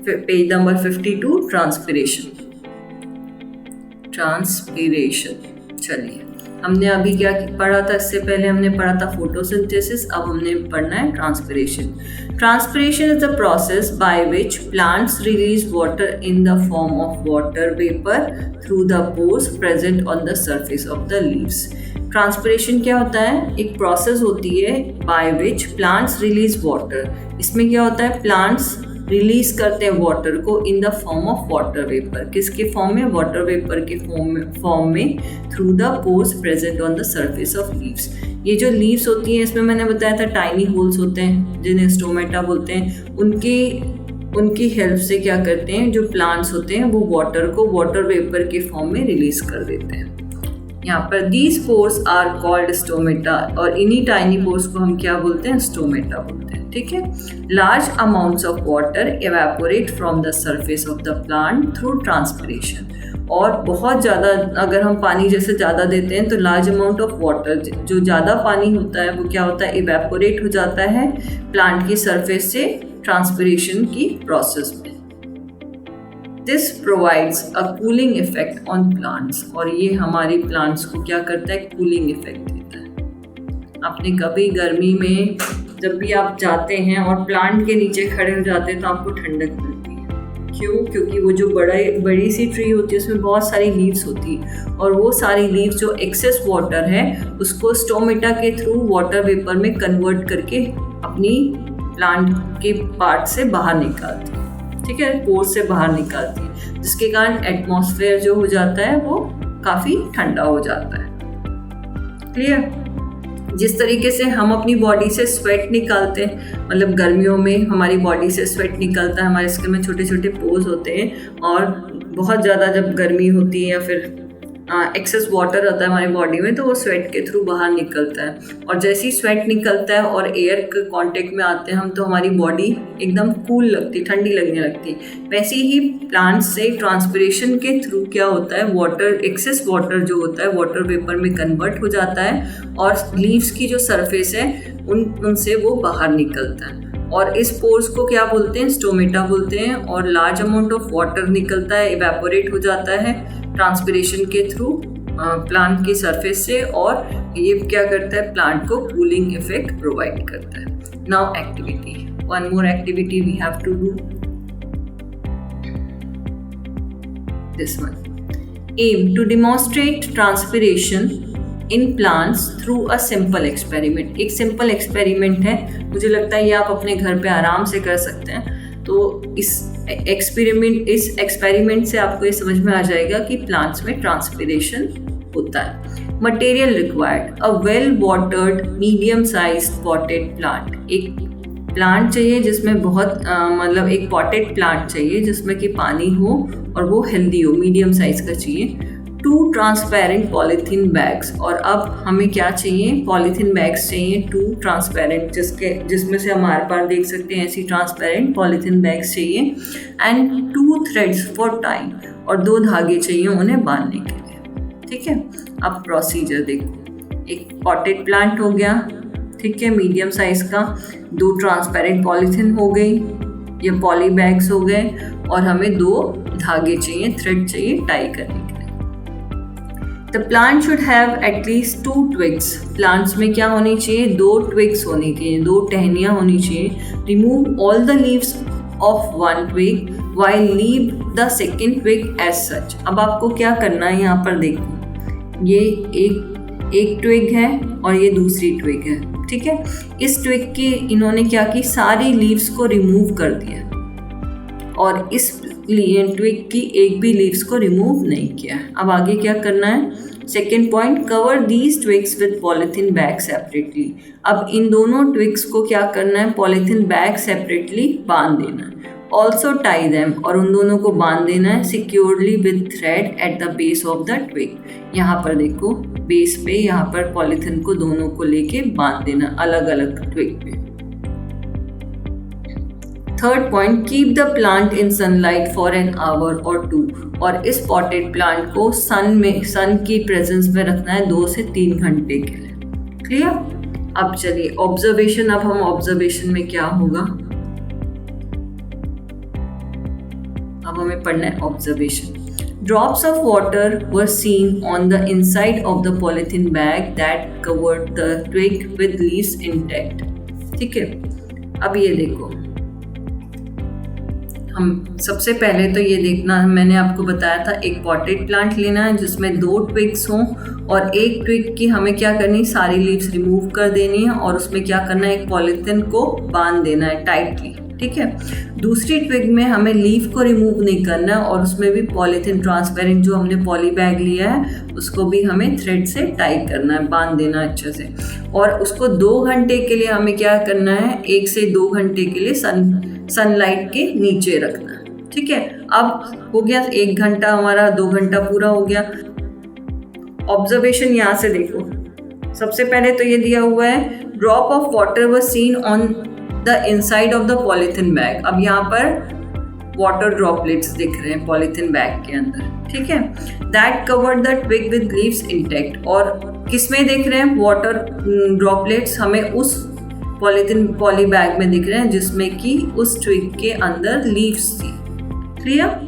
Page number 52, transpiration. चलिए, हमने अभी क्या पढ़ा था? इससे पहले हमने पढ़ा था फोटोसिंथेसिस, अब हमने पढ़ना है transpiration. Transpiration is the process by which plants release water in the form of water vapour through the pores present on the surface of the leaves. Transpiration क्या होता है? एक प्रोसेस होती है by which plants release water. इसमें क्या होता है? प्लांट्स रिलीज करते हैं वाटर को इन the form of water vapour. किसके फॉर्म में? वाटर वेपर के फॉर्म में through the pores present on the surface of leaves. ये जो लीव्स होती हैं, इसमें मैंने बताया था टाइनी होल्स होते हैं जिन्हें स्टोमेटा बोलते हैं। उनकी हेल्प से क्या करते हैं, जो प्लांट्स होते हैं वो वाटर को वाटर वेपर के फॉर्म में रिलीज कर देते हैं। यहाँ पर these pores are called stomata, और इन्हीं टाइनी पोर्स को हम क्या बोलते हैं? स्टोमेटा बोलते हैं। ठीक है। Large amounts of water evaporate from the surface of the plant through transpiration. और बहुत ज़्यादा अगर हम पानी जैसे ज़्यादा देते हैं तो लार्ज अमाउंट ऑफ वाटर, जो ज़्यादा पानी होता है वो क्या होता है? इवेपोरेट हो जाता है प्लांट की सरफेस से ट्रांसपिरेशन की प्रोसेस में। This provides a cooling effect on plants, और ये हमारी प्लांट्स को क्या करता है? कूलिंग इफेक्ट देता है। आपने कभी गर्मी में जब भी आप जाते हैं और प्लांट के नीचे खड़े हो जाते हैं तो आपको ठंडक मिलती है। क्यों? क्योंकि वो जो बड़ी सी ट्री होती है उसमें बहुत सारी लीव्स होती है, और वो सारी लीव्स जो एक्सेस वाटर है उसको स्टोमेटा के थ्रू वाटर वेपर में कन्वर्ट करके अपनी प्लांट के पार्ट से बाहर निकालती है। ठीक है, पोर से बाहर निकालती है, जिसके कारण एटमॉस्फेयर जो हो जाता है वो काफ़ी ठंडा हो जाता है। क्लियर? जिस तरीके से हम अपनी बॉडी से स्वेट निकालते हैं, मतलब गर्मियों में हमारी बॉडी से स्वेट निकलता है, हमारे स्किन में छोटे छोटे पोर्स होते हैं, और बहुत ज़्यादा जब गर्मी होती है या फिर एक्सेस वाटर होता है हमारी बॉडी में तो वो स्वेट के थ्रू बाहर निकलता है, और जैसे ही स्वेट निकलता है और एयर के कांटेक्ट में आते हैं हम तो हमारी बॉडी एकदम कूल लगती, ठंडी लगने लगती है। वैसे ही प्लांट्स से ट्रांसपिरेशन के थ्रू क्या होता है? वाटर, एक्सेस वाटर जो होता है वाटर वेपर में कन्वर्ट हो जाता है, और लीव्स की जो सरफेस है उनसे वो बाहर निकलता है, और इस पोर्स को क्या बोलते हैं? स्टोमेटा बोलते हैं। और लार्ज अमाउंट ऑफ वाटर निकलता है, इवेपोरेट हो जाता है ट्रांसपिरेशन के थ्रू प्लांट की सरफेस से, और ये क्या करता है? प्लांट को कूलिंग इफेक्ट प्रोवाइड करता है। Now activity, one more activity we have to do, this one. Aim to demonstrate transpiration in plants through a simple experiment. एक सिंपल एक्सपेरिमेंट है, मुझे लगता है ये आप अपने घर पे आराम से कर सकते हैं। तो इस एक्सपेरिमेंट से आपको ये समझ में आ जाएगा कि प्लांट्स में ट्रांसपिरेशन होता है। Material required, a well watered medium sized potted plant. एक प्लांट चाहिए जिसमें बहुत मतलब एक पॉटेड प्लांट चाहिए जिसमें कि पानी हो और वो हेल्दी हो, मीडियम साइज का चाहिए। 2 ट्रांसपेरेंट पॉलीथीन बैग्स, और अब हमें क्या चाहिए? पॉलीथीन बैग्स चाहिए 2 ट्रांसपेरेंट, जिसमें से हम हमारे पास देख सकते हैं ऐसी ट्रांसपेरेंट पॉलीथीन बैग्स चाहिए। एंड 2 थ्रेड्स फॉर टाइम, और 2 धागे चाहिए उन्हें बांधने के लिए। ठीक है, अब प्रोसीजर देखो। एक पॉटेड प्लांट हो गया, ठीक है, मीडियम साइज का। 2 ट्रांसपेरेंट पॉलीथीन हो गई, ये पॉली बैग्स हो गए, और हमें 2 धागे चाहिए, थ्रेड चाहिए टाई करने के लिए। The plant should have at least 2 twigs. Plants में क्या होनी चाहिए? 2 twigs होनी चाहिए, 2 टहनियाँ होनी चाहिए। Remove all the leaves of 1 twig while leave the second twig as such. अब आपको क्या करना है? यहाँ पर देखो, ये एक ट्विग है और ये दूसरी ट्विग है। ठीक है, इस ट्विग की इन्होंने क्या की? सारी लीव्स को रिमूव कर दिया, और इस ट्विग की एक भी लीव्स को रिमूव नहीं किया। अब आगे क्या करना है? Second point, cover these twigs with polythene bag separately. अब इन दोनों ट्विग्स को क्या करना है? पॉलीथीन बैग सेपरेटली बांध देना है। ऑल्सो टाई दैम, और उन दोनों को बांध देना है securely with thread at the base of the twig. यहाँ पर देखो, बेस पे यहाँ पर पॉलीथीन को दोनों को लेके बांध देना अलग अलग ट्विग पे। Third point, keep the plant in sunlight for an hour और 2, और इस पॉटेड प्लांट को सन की प्रेजेंस में रखना है 2 से 3 घंटे के लिए। क्लियर? अब चलिए ऑब्जर्वेशन, अब हम ऑब्जर्वेशन में क्या होगा? अब हमें पढ़ना है observation. Drops of water were seen on the inside of the polythene bag that covered the twig with leaves intact. ठीक है, अब ये देखो, हम सबसे पहले तो ये देखना, मैंने आपको बताया था एक पॉटेड प्लांट लेना है जिसमें 2 ट्विग्स हों और एक ट्विग की हमें क्या करनी, सारी लीव्स रिमूव कर देनी है और उसमें क्या करना है, एक पॉलीथिन को बांध देना है टाइटली। ठीक है, दूसरी ट्विग में हमें लीफ को रिमूव नहीं करना है और उसमें भी पॉलीथिन ट्रांसपेरेंट जो हमने पॉली बैग लिया है उसको भी हमें थ्रेड से टाई करना है, बांध देना है अच्छे से। और उसको 2 घंटे के लिए हमें क्या करना है, 1 से 2 घंटे के लिए सनलाइट के नीचे रखना है। ठीक है, अब हो गया 1 घंटा, हमारा 2 घंटा पूरा हो गया। ऑब्जर्वेशन यहाँ से देखो, सबसे पहले तो ये दिया हुआ है drop of water was scene on the inside of the polythene bag. अब यहाँ पर वाटर ड्रॉपलेट्स दिख रहे हैं पॉलीथिन बैग के अंदर। ठीक है, that covered the twig with leaves intact, और किसमें दिख रहे हैं वाटर ड्रॉपलेट्स, हमें उस पॉली बैग में दिख रहे हैं जिसमें कि उस ट्विग के अंदर लीव्स थी। Clear?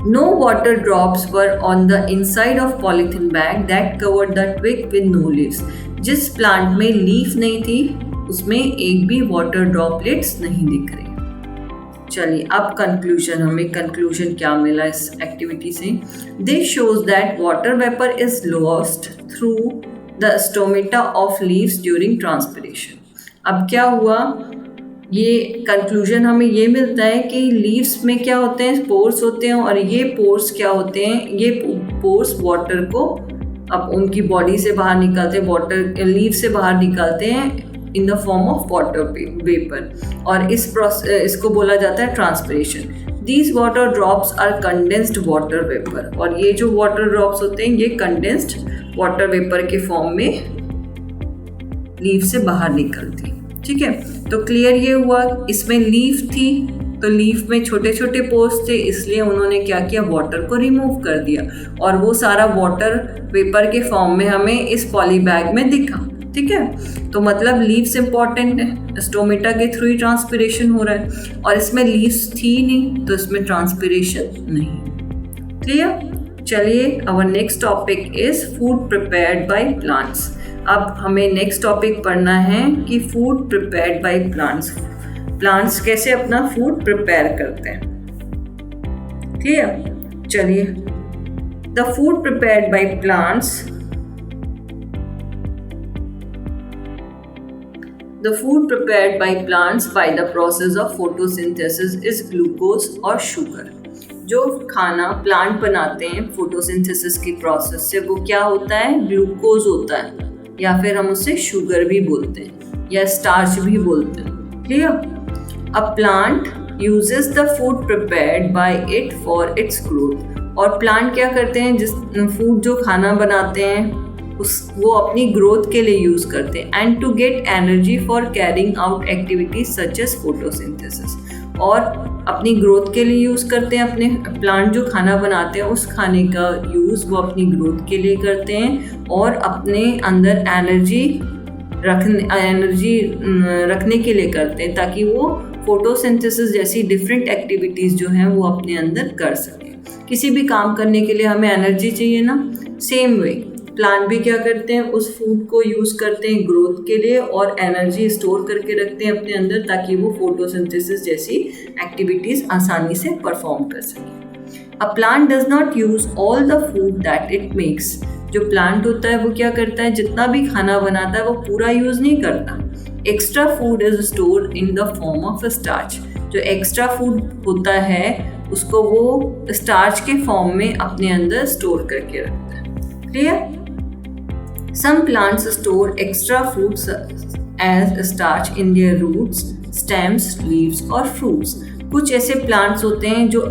No water drops were on the inside of polythene bag that covered the twig with no leaves. जिस प्लांट में लीफ नहीं थी उसमें एक भी वाटर ड्रॉपलेट्स नहीं दिख रहे। चलिए अब कंक्लूजन, हमें कंक्लूजन क्या मिला इस एक्टिविटी से। This shows that water vapour is lost through the stomata of leaves during transpiration. अब क्या हुआ, ये कंक्लूजन हमें ये मिलता है कि लीव्स में क्या होते हैं, पोर्स होते हैं, और ये पोर्स क्या होते हैं, ये पोर्स वाटर को अब उनकी बॉडी से बाहर निकालते हैं, वाटर लीव से बाहर निकालते हैं in the form of water vapour, और इसको बोला जाता है transpiration. These water drops are condensed water vapour, और ये जो वाटर ड्रॉप्स होते हैं ये कंडेंस्ड वाटर वेपर के फॉर्म में लीव से बाहर निकलती है। ठीक है, तो क्लियर ये हुआ, इसमें लीफ थी तो लीफ में छोटे छोटे पोर्स थे, इसलिए उन्होंने क्या किया, वाटर को रिमूव कर दिया और वो सारा वाटर वेपर के फॉर्म में हमें इस पॉली बैग में दिखा। ठीक है, तो मतलब लीव्स इंपॉर्टेंट है, स्टोमेटा के थ्रू ही ट्रांसपिरेशन हो रहा है, और इसमें लीव्स थी नहीं तो इसमें ट्रांसपिरेशन नहीं। क्लियर? चलिए, our next topic is food prepared by plants. अब हमें नेक्स्ट टॉपिक पढ़ना है कि food prepared by plants, plants कैसे अपना फूड प्रिपेयर करते हैं। क्लियर? चलिए, the food prepared by plants, the food prepared by plants by the process of photosynthesis is glucose और sugar। जो खाना प्लांट बनाते हैं फोटोसिंथेसिस की प्रोसेस से वो क्या होता है, ग्लूकोज होता है, या फिर हम उसे शुगर भी बोलते हैं या स्टार्च भी बोलते हैं। Clear? A plant uses the food prepared bye it for its growth, और प्लांट क्या करते हैं, जिस फूड जो खाना बनाते हैं वो अपनी ग्रोथ के लिए यूज करते हैं, and to get energy for carrying out activities such as photosynthesis, और अपनी ग्रोथ के लिए यूज करते हैं। अपने प्लांट जो खाना बनाते हैं उस खाने का यूज वो अपनी ग्रोथ के लिए करते हैं और अपने अंदर एनर्जी रखने के लिए करते हैं, ताकि वो फोटोसिंथेसिस जैसी डिफरेंट एक्टिविटीज जो हैं वो अपने अंदर कर सकें। किसी भी काम करने के लिए हमें एनर्जी चाहिए ना, सेम वे प्लांट भी क्या करते हैं, उस फूड को यूज करते हैं ग्रोथ के लिए और एनर्जी स्टोर करके रखते हैं अपने अंदर, ताकि वो फोटोसिंथेसिस जैसी एक्टिविटीज आसानी से परफॉर्म कर सके। A plant does not use all the food that it makes. जो प्लांट होता है वो क्या करता है, जितना भी खाना बनाता है वो पूरा यूज नहीं करता। Extra food is stored in the form of starch. जो एक्स्ट्रा फूड होता है उसको वो स्टार्च के फॉर्म में अपने अंदर स्टोर करके रखता है। Clear? Some plants store extra foods as starch in their roots, stems, leaves और fruits। कुछ ऐसे plants होते हैं जो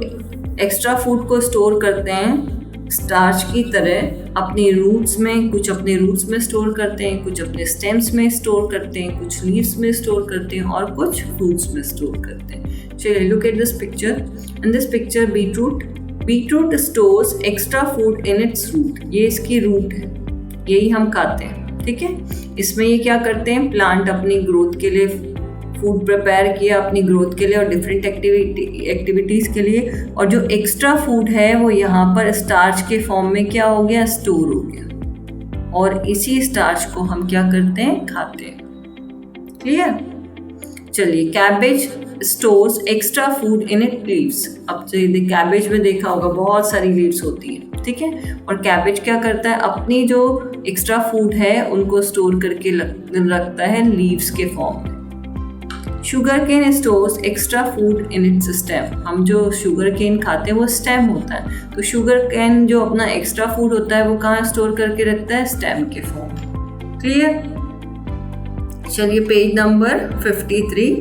एक्स्ट्रा फूड को स्टोर करते हैं स्टार्च की तरह अपनी रूट्स में, कुछ अपने रूट्स में स्टोर करते हैं, कुछ अपने स्टेम्स में स्टोर करते हैं, कुछ लीव्स में स्टोर करते हैं और कुछ फ्रूट्स में स्टोर करते हैं। चलिए, look at this picture. In this picture beetroot stores extra food in its root. ये इसकी रूट है, यही हम खाते हैं। ठीक है, इसमें ये क्या करते हैं, प्लांट अपनी ग्रोथ के लिए फूड प्रिपेयर किया अपनी ग्रोथ के लिए और डिफरेंट एक्टिविटीज़ के लिए, और जो एक्स्ट्रा फूड है वो यहाँ पर स्टार्च के फॉर्म में क्या हो गया, स्टोर हो गया, और इसी स्टार्च को हम क्या करते हैं, खाते हैं। क्लियर? चलिए, cabbage stores extra food in it leaves. अब तो ये कैबेज में देखा होगा बहुत सारी लीव्स होती है, ठीक है, और कैबेज क्या करता है, अपनी जो एक्स्ट्रा फूड है उनको स्टोर करके रखता है लीव्स के फॉर्म में। Sugar cane stores extra food in its stem. हम जो शुगर केन खाते हैं वो स्टेम होता है, तो शुगर केन जो अपना एक्स्ट्रा फूड होता है वो कहाँ स्टोर करके रखता है, स्टेम के फॉर्म में। क्लियर? चलिए पेज नंबर 53।